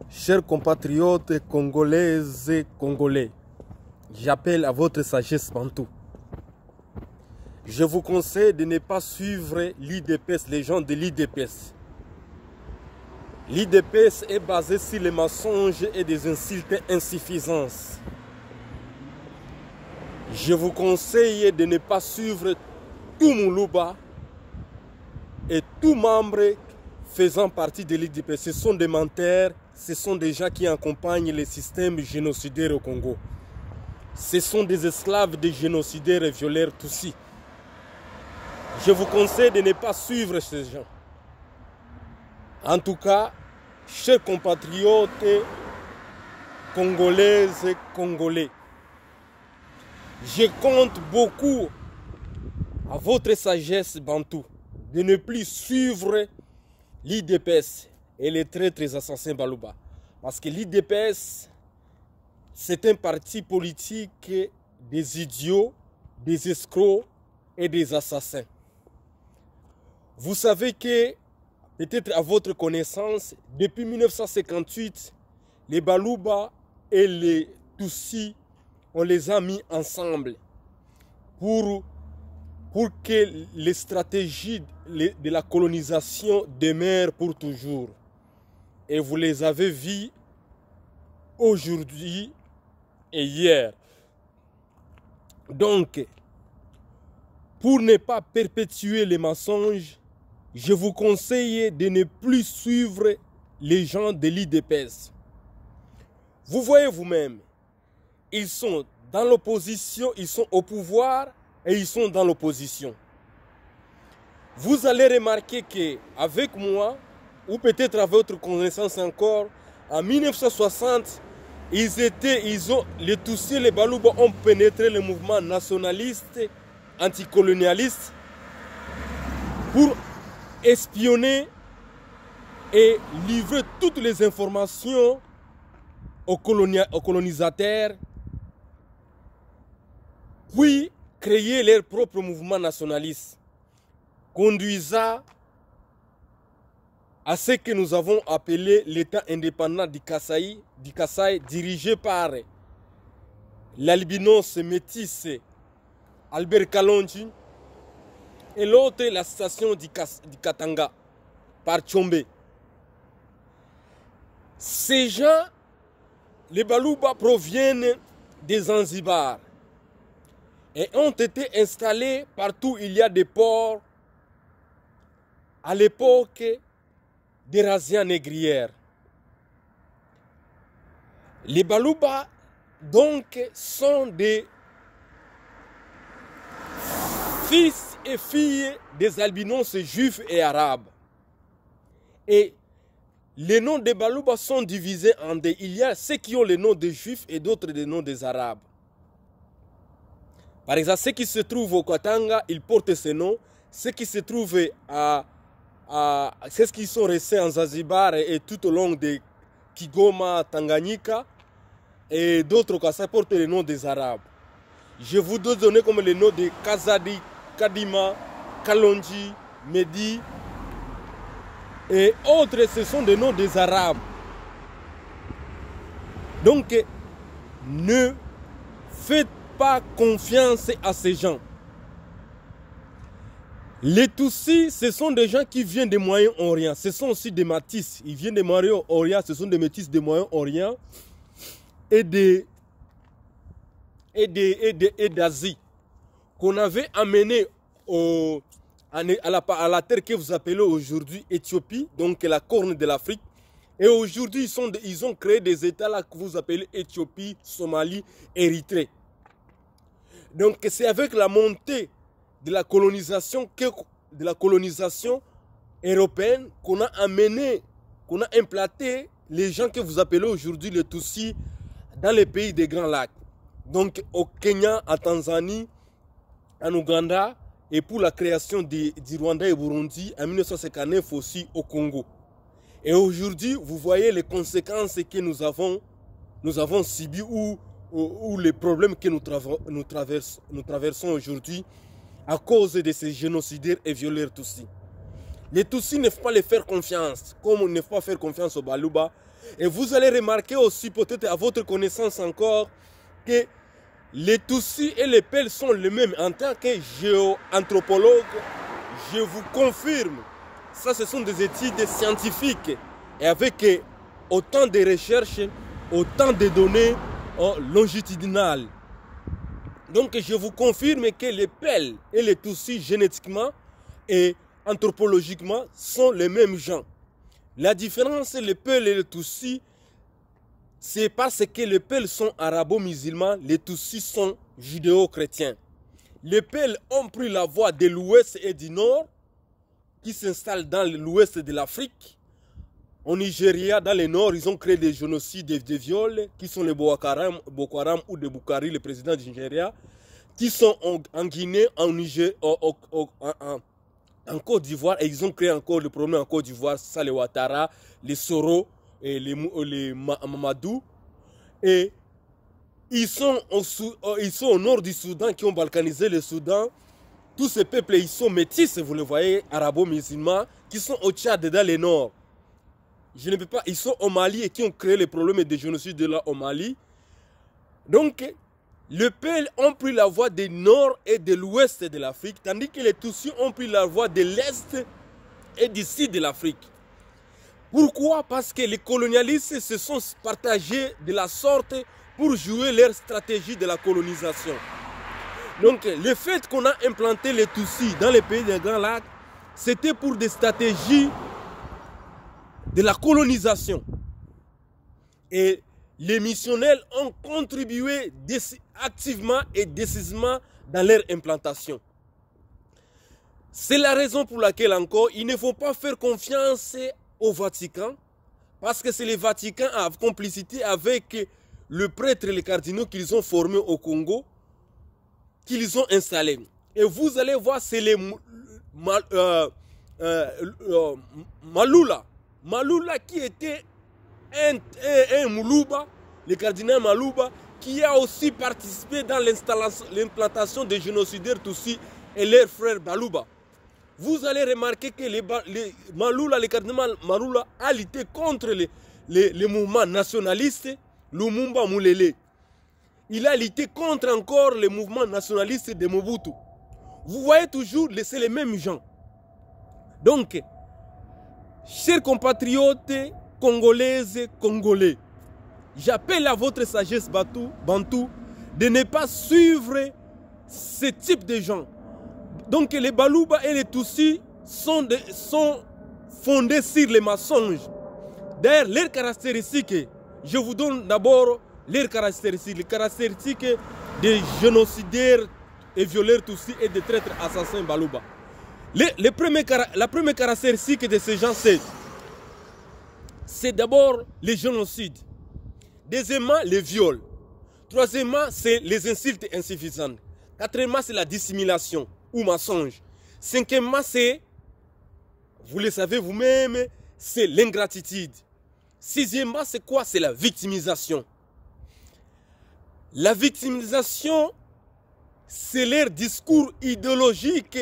Chers compatriotes congolaises et congolais, j'appelle à votre sagesse bantou. Je vous conseille de ne pas suivre l'IDPS, les gens de l'IDPS. L'IDPS est basé sur les mensonges et des insultes insuffisances. Je vous conseille de ne pas suivre tout Moulouba et tout membre faisant partie de l'IDPS. Ce sont des menteurs, ce sont des gens qui accompagnent le système génocidaire au Congo. Ce sont des esclaves, des génocidaires et violeurs Tutsis. Je vous conseille de ne pas suivre ces gens. En tout cas, chers compatriotes congolaises et congolais, je compte beaucoup à votre sagesse bantou de ne plus suivre l'IDPS et les traîtres assassins Balouba. Parce que l'IDPS, c'est un parti politique des idiots, des escrocs et des assassins. Vous savez que, peut-être à votre connaissance, depuis 1958, les Balouba et les Tutsis, on les a mis ensemble pour que les stratégies de la colonisation demeurent pour toujours. Et vous les avez vus aujourd'hui et hier. Donc, pour ne pas perpétuer les mensonges, je vous conseille de ne plus suivre les gens de l'IDPS. Vous voyez vous-même, ils sont dans l'opposition, ils sont au pouvoir et ils sont dans l'opposition. Vous allez remarquer qu'avec moi, ou peut-être à votre connaissance encore, en 1960, les Tutsis et les Balouba ont pénétré le mouvement nationaliste, anticolonialiste, pour espionner et livrer toutes les informations aux colonisateurs, puis créer leur propre mouvement nationaliste, conduisant à ce que nous avons appelé l'État indépendant du Kasaï, dirigé par l'albinos métis Albert Kalonji et l'autre la station du Katanga par Tchombe. Ces gens, les Balouba, proviennent des Zanzibar et ont été installés partout où il y a des ports à l'époque des razzias négrières. Les Balouba, donc, sont des fils et filles des albinos juifs et arabes. Et les noms des Balouba sont divisés en deux. Il y a ceux qui ont les noms des juifs et d'autres des noms des arabes. Par exemple, ceux qui se trouvent au Katanga, ils portent ces noms. Ceux qui se trouvent ceux qui sont restés en Zanzibar et tout au long de Kigoma, Tanganyika et d'autres cas, ça porte les noms des arabes. Je vous donne comme les noms de Kazadi, Kadima, Kalonji, Mehdi et autres, ce sont des noms des arabes. Donc, ne faites pas confiance à ces gens. Les Tutsis, ce sont des gens qui viennent des Moyen-Orient. Ce sont aussi des métis. Ils viennent des Moyen-Orient. Ce sont des métis des Moyen-Orient et d'Asie qu'on avait amenés à la terre que vous appelez aujourd'hui Éthiopie, donc la corne de l'Afrique. Et aujourd'hui, ils ont créé des États là que vous appelez Éthiopie, Somalie, Érythrée. Donc c'est avec la montée de la colonisation européenne qu'on a amené, qu'on a implanté les gens que vous appelez aujourd'hui les Tutsis dans les pays des Grands Lacs. Donc au Kenya, en Tanzanie, en Ouganda et pour la création du Rwanda et Burundi en 1959 aussi au Congo. Et aujourd'hui, vous voyez les conséquences que nous avons subies ou les problèmes que nous traversons aujourd'hui à cause de ces génocidaires et violeurs Tutsis. Les Tutsis ne faut pas les faire confiance, comme on ne faut pas faire confiance aux Baluba. Et vous allez remarquer aussi, peut-être à votre connaissance encore, que les Tutsis et les Peuls sont les mêmes. En tant que géoanthropologue, je vous confirme, ça ce sont des études scientifiques et avec autant de recherches, autant de données longitudinales. Donc je vous confirme que les Peuls et les Tutsis génétiquement et anthropologiquement sont les mêmes gens. La différence, les Peuls et les Tutsis, c'est parce que les Peuls sont arabo-musulmans, les Tutsis sont judéo-chrétiens. Les Peuls ont pris la voie de l'ouest et du nord, qui s'installent dans l'ouest de l'Afrique. Au Nigeria, dans le nord, ils ont créé des génocides, des viols, qui sont les Boko Haram ou de Boukari, le président du Nigeria, qui sont en Guinée, en Niger, en Côte d'Ivoire, et ils ont créé encore le problème en Côte d'Ivoire, ça les Ouattara, les Soro, et les Mamadou. Et ils sont au nord du Soudan, qui ont balkanisé le Soudan. Tous ces peuples, ils sont métis, vous le voyez, arabo-musulmans, qui sont au Tchad, dans le nord. Je ne peux pas, ils sont au Mali et qui ont créé les problèmes de génocide là au Mali. Donc, les Peuls ont pris la voie du nord et de l'ouest de l'Afrique, tandis que les Tutsis ont pris la voie de l'est et du sud de l'Afrique. Pourquoi? Parce que les colonialistes se sont partagés de la sorte pour jouer leur stratégie de la colonisation. Donc, le fait qu'on a implanté les Tutsis dans les pays des Grands Lacs, c'était pour des stratégies de la colonisation. Et les missionnaires ont contribué activement et décisivement dans leur implantation. C'est la raison pour laquelle encore, il ne faut pas faire confiance au Vatican, parce que c'est le Vatican en complicité avec le prêtre et les cardinaux qu'ils ont formés au Congo, qu'ils ont installés. Et vous allez voir, c'est les Malula. Malula qui était un Moulouba, le cardinal Malouba, qui a aussi participé dans l'implantation des génocidaires Tutsis et leurs frères Balouba. Vous allez remarquer que le cardinal Malula a lutté contre les mouvements nationalistes, Lumumba Moulele. Il a lutté contre encore les mouvements nationalistes de Mobutu. Vous voyez toujours, c'est les mêmes gens. Donc, chers compatriotes congolaises, congolais, j'appelle à votre sagesse bantou de ne pas suivre ce type de gens. Donc les Balouba et les Tutsis sont fondés sur les mensonges. D'ailleurs, leurs caractéristiques, je vous donne d'abord leurs caractéristiques, les caractéristiques des génocidaires et violeurs Tutsis et des traîtres assassins Balouba. La première caractéristique de ces gens, c'est d'abord les génocides. Deuxièmement, les viols. Troisièmement, c'est les insultes insuffisantes. Quatrièmement, c'est la dissimulation ou mensonge. Cinquièmement, c'est, vous le savez vous-même, c'est l'ingratitude. Sixièmement, c'est quoi? C'est la victimisation. La victimisation, c'est leur discours idéologique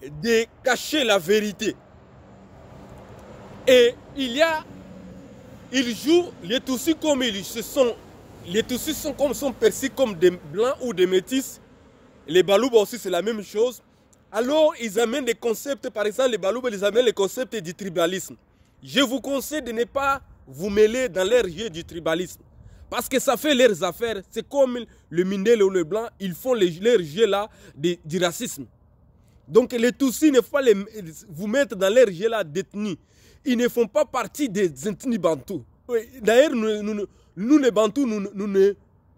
de cacher la vérité. Et ils jouent les Tutsis comme les Tutsis sont perçus comme des blancs ou des métis. Les Balouba aussi c'est la même chose. Alors ils amènent des concepts, par exemple les Balouba ils amènent les concepts du tribalisme. Je vous conseille de ne pas vous mêler dans leur jeu du tribalisme. Parce que ça fait leurs affaires. C'est comme le Mindel ou le blanc, ils font leur jeu là du racisme. Donc les Tutsis ne faut pas vous mettre dans leur jeu là d'ethnie. Ils ne font pas partie des ethnies bantous. D'ailleurs, nous les bantous, nous ne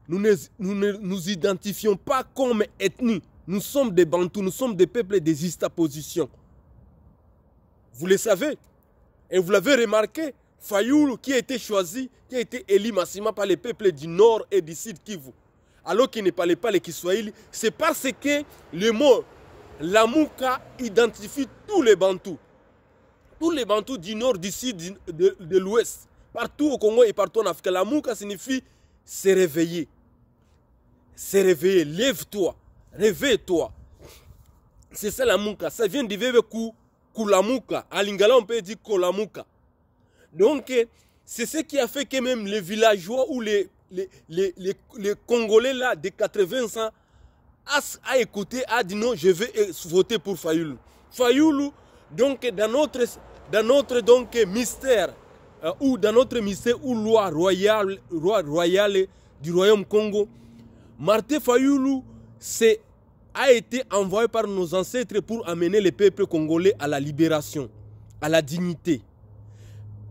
nous identifions pas comme ethnie. Nous sommes des bantous, nous sommes des peuples des juxtapositions. Vous le savez. Et vous l'avez remarqué, Fayoulou qui a été choisi, qui a été élu massivement par les peuples du nord et du sud Kivu, alors qu'il ne parlait pas les Kiswahili, c'est parce que le mot Lamuka identifie tous les bantous. Tous les bantous du nord, du sud, de l'ouest, partout au Congo et partout en Afrique. La mouka signifie se réveiller. Se réveiller, lève-toi, réveille-toi. C'est ça la mouka. Ça vient du verbe Kulamuka. À Lingala, on peut dire Kolamuka. Donc, c'est ce qui a fait que même les villageois ou les Congolais là, de 80 ans a écouté, a dit non, je vais voter pour Fayoulou. Fayoulou, donc, dans notre donc, mystère, ou dans notre mystère ou loi royale du Royaume Congo, Martin Fayoulou a été envoyé par nos ancêtres pour amener le peuple congolais à la libération, à la dignité.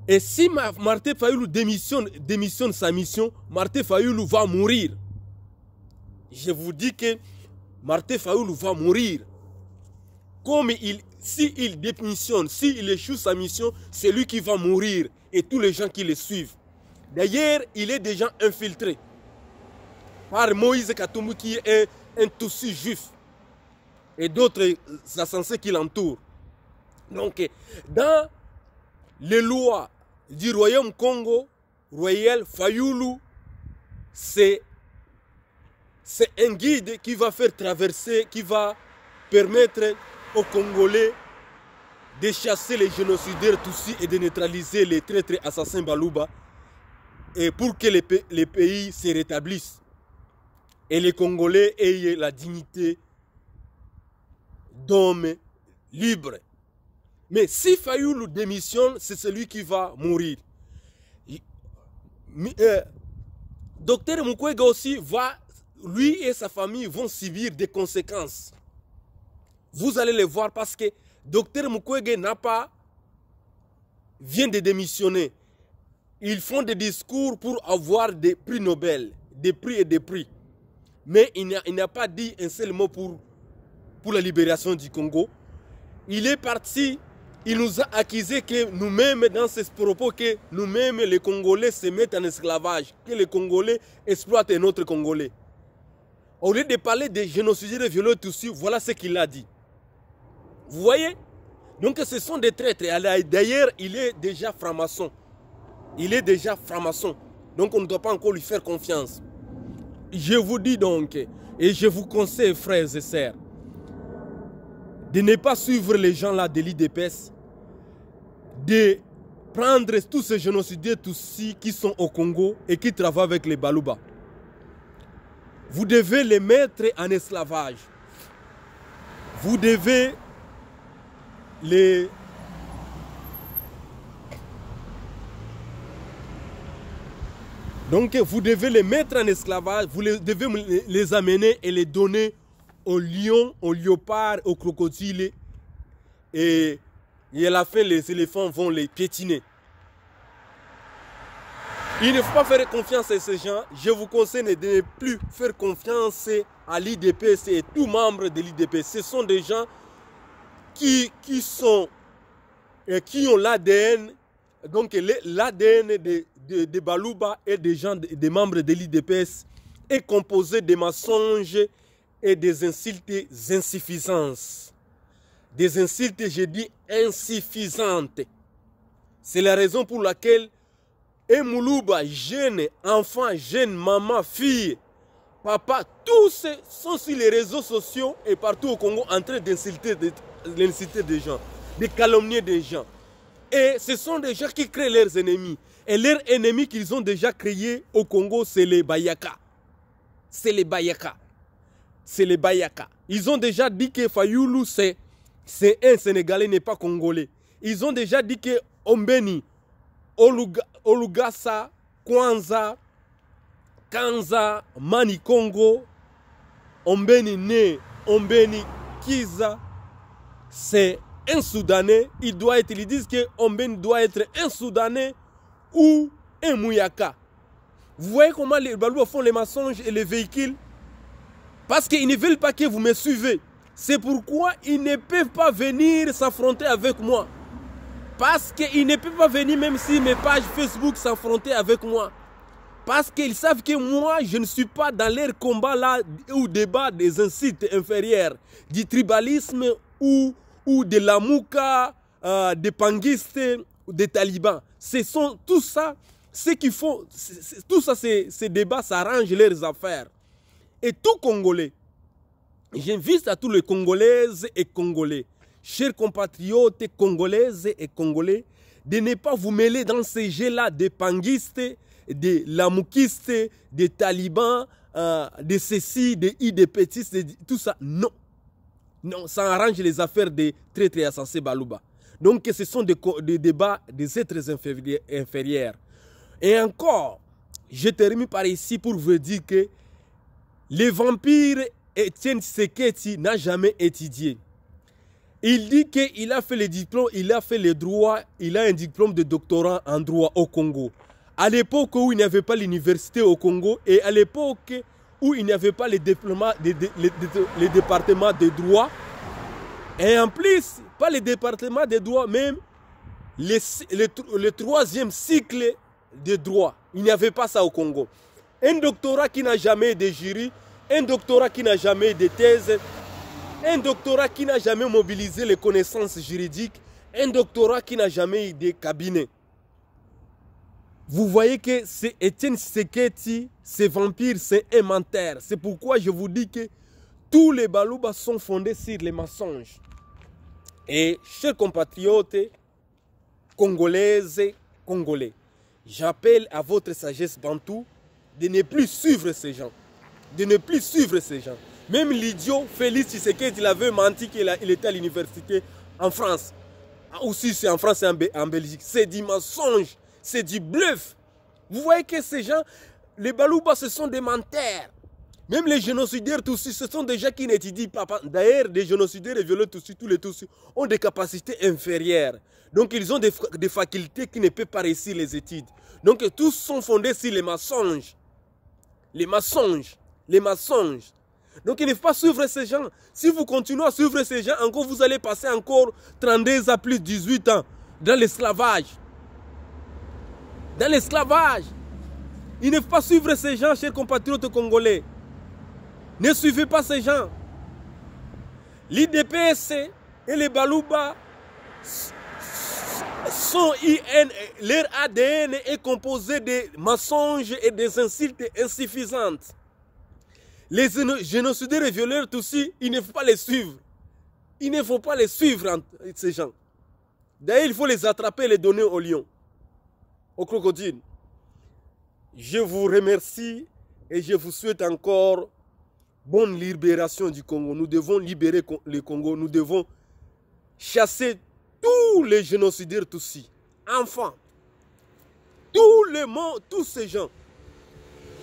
Et si Martin Fayoulou démissionne sa mission, Martin Fayoulou va mourir. Je vous dis que Martin Fayoulou va mourir. Comme s'il démissionne, s'il échoue sa mission, c'est lui qui va mourir et tous les gens qui le suivent. D'ailleurs, il est déjà infiltré par Moïse Katumbi qui est un Tutsi juif et d'autres assassins qui l'entourent. Donc, dans les lois du Royaume Congo, Royal Fayoulou, c'est un guide qui va faire traverser, qui va permettre aux Congolais de chasser les génocidaires Tutsis et de neutraliser les traîtres assassins Baluba et pour que les pays se rétablissent et les Congolais aient la dignité d'hommes libres. Mais si Fayoulou démissionne, c'est celui qui va mourir. Docteur Mukwege aussi lui et sa famille vont subir des conséquences. Vous allez les voir parce que Docteur Mukwege vient de démissionner. Ils font des discours pour avoir des prix Nobel, des prix et des prix. Mais il n'a pas dit un seul mot pour la libération du Congo. Il est parti, il nous a accusé que nous-mêmes, dans ces propos, que nous-mêmes, les Congolais, se mettent en esclavage, que les Congolais exploitent un autre Congolais. Au lieu de parler des génocidaires et violeurs Tutsis, voilà ce qu'il a dit. Vous voyez? Donc ce sont des traîtres. D'ailleurs, il est déjà franc-maçon. Il est déjà franc-maçon. Donc on ne doit pas encore lui faire confiance. Je vous dis donc, et je vous conseille, frères et sœurs, de ne pas suivre les gens là de l'IDPS, de prendre tous ces génocidaires Tutsis qui sont au Congo et qui travaillent avec les Baluba. Vous devez les mettre en esclavage. Vous devez les... Donc vous devez les mettre en esclavage, vous devez les amener et les donner aux lions, aux léopards, aux crocodiles. Et à la fin, les éléphants vont les piétiner. Il ne faut pas faire confiance à ces gens. Je vous conseille de ne plus faire confiance à l'IDPS et tous membres de l'IDPS. Ce sont des gens qui ont l'ADN, donc l'ADN de Baluba et des membres de l'IDPS est composé de mensonges et des insultes insuffisantes. Des insultes, je dis, insuffisantes. C'est la raison pour laquelle Moulouba, jeune enfant, jeune maman, fille, papa, tous sont sur les réseaux sociaux et partout au Congo en train d'insulter des gens, de calomnier des gens. Et ce sont des gens qui créent leurs ennemis. Et leurs ennemis qu'ils ont déjà créés au Congo, c'est les Bayaka. C'est les Bayaka. C'est les Bayaka. Ils ont déjà dit que Fayoulou, c'est un Sénégalais, n'est pas Congolais. Ils ont déjà dit que Ombeni, Olugasa, Kwanza, Kanza, Mani Congo, Ombeni Né, Ombeni Kiza, c'est un Soudanais. Ils disent que Ombeni doit être un Soudanais ou un Mouyaka. Vous voyez comment les Balouas font les mensonges et les véhicules? Parce qu'ils ne veulent pas que vous me suivez. C'est pourquoi ils ne peuvent pas venir s'affronter avec moi. Parce qu'ils ne peuvent pas venir même si mes pages Facebook s'affronter avec moi. Parce qu'ils savent que moi, je ne suis pas dans leur combat là ou débat des insultes inférieures, du tribalisme ou de la mouka, des panguistes, des talibans. Ce sont tout ça, ce qu'il faut, tout ça, ces débats, ça arrange leurs affaires. Et tout Congolais, j'invite à tous les Congolaises et Congolais, chers compatriotes congolaises et congolais, de ne pas vous mêler dans ces jeux-là de panguistes, de lamoukistes, de talibans, de ceci, de idépetistes, de tout ça. Non. Non, ça arrange les affaires des traîtres et insensés Balouba. Donc ce sont des débats des êtres inférieurs. Et encore, je termine par ici pour vous dire que le vampire Etienne Tshisekedi n'a jamais étudié. Il dit qu'il a fait le diplôme, il a fait le droit, il a un diplôme de doctorat en droit au Congo. À l'époque où il n'y avait pas l'université au Congo et à l'époque où il n'y avait pas les départements de droit. Et en plus, pas les départements de droit, même le troisième cycle de droit. Il n'y avait pas ça au Congo. Un doctorat qui n'a jamais de jury, un doctorat qui n'a jamais de thèse, un doctorat qui n'a jamais mobilisé les connaissances juridiques, un doctorat qui n'a jamais eu de cabinet. Vous voyez que c'est Etienne Tshisekedi, ce vampire, c'est un menteur. C'est pourquoi je vous dis que tous les Balouba sont fondés sur les mensonges. Et chers compatriotes, congolaises, congolais, j'appelle à votre sagesse bantou de ne plus suivre ces gens. De ne plus suivre ces gens. Même l'idiot Félix Tshisekedi, il avait menti qu'il était à l'université en France. Aussi c'est en France et en Belgique. C'est du mensonge. C'est du bluff. Vous voyez que ces gens, les Balouba, ce sont des menteurs. Même les génocidaires Tutsis, ce sont des gens qui n'étudient pas. D'ailleurs, les génocidaires et violeurs Tutsis, tous les Tutsis, ont des capacités inférieures. Donc, ils ont des facultés qui ne peuvent pas réussir les études. Donc, tous sont fondés sur les mensonges. Les mensonges. Les mensonges. Donc, il ne faut pas suivre ces gens. Si vous continuez à suivre ces gens, encore, vous allez passer encore 32 à plus de 18 ans dans l'esclavage. Dans l'esclavage. Il ne faut pas suivre ces gens, chers compatriotes congolais. Ne suivez pas ces gens. L'IDPS et les Balouba, leur ADN est composé de mensonges et des insultes insuffisantes. Les génocidaires et violeurs aussi, il ne faut pas les suivre. Il ne faut pas les suivre, ces gens. D'ailleurs, il faut les attraper et les donner aux lions, aux crocodiles. Je vous remercie et je vous souhaite encore bonne libération du Congo. Nous devons libérer le Congo. Nous devons chasser tous les génocidaires Tutsis, enfants, tout le monde, tous ces gens.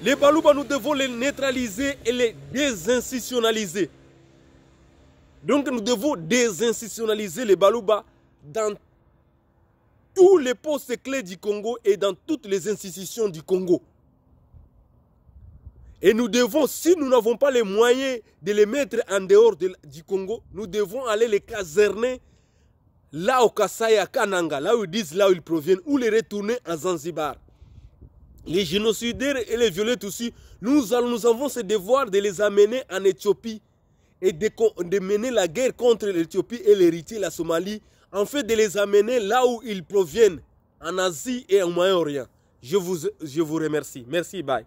Les Balouba, nous devons les neutraliser et les désinstitutionnaliser. Donc nous devons désinstitutionnaliser les Balouba dans tous les postes clés du Congo et dans toutes les institutions du Congo. Et nous devons, si nous n'avons pas les moyens de les mettre en dehors du Congo, nous devons aller les caserner là au Kasaï, à Kananga, là où ils disent, là où ils proviennent, ou les retourner à Zanzibar. Les génocidaires et les violeurs aussi, nous avons ce devoir de les amener en Éthiopie et de mener la guerre contre l'Éthiopie et l'Érythrée, la Somalie, en fait de les amener là où ils proviennent, en Asie et au Moyen-Orient. Je vous remercie. Merci, bye.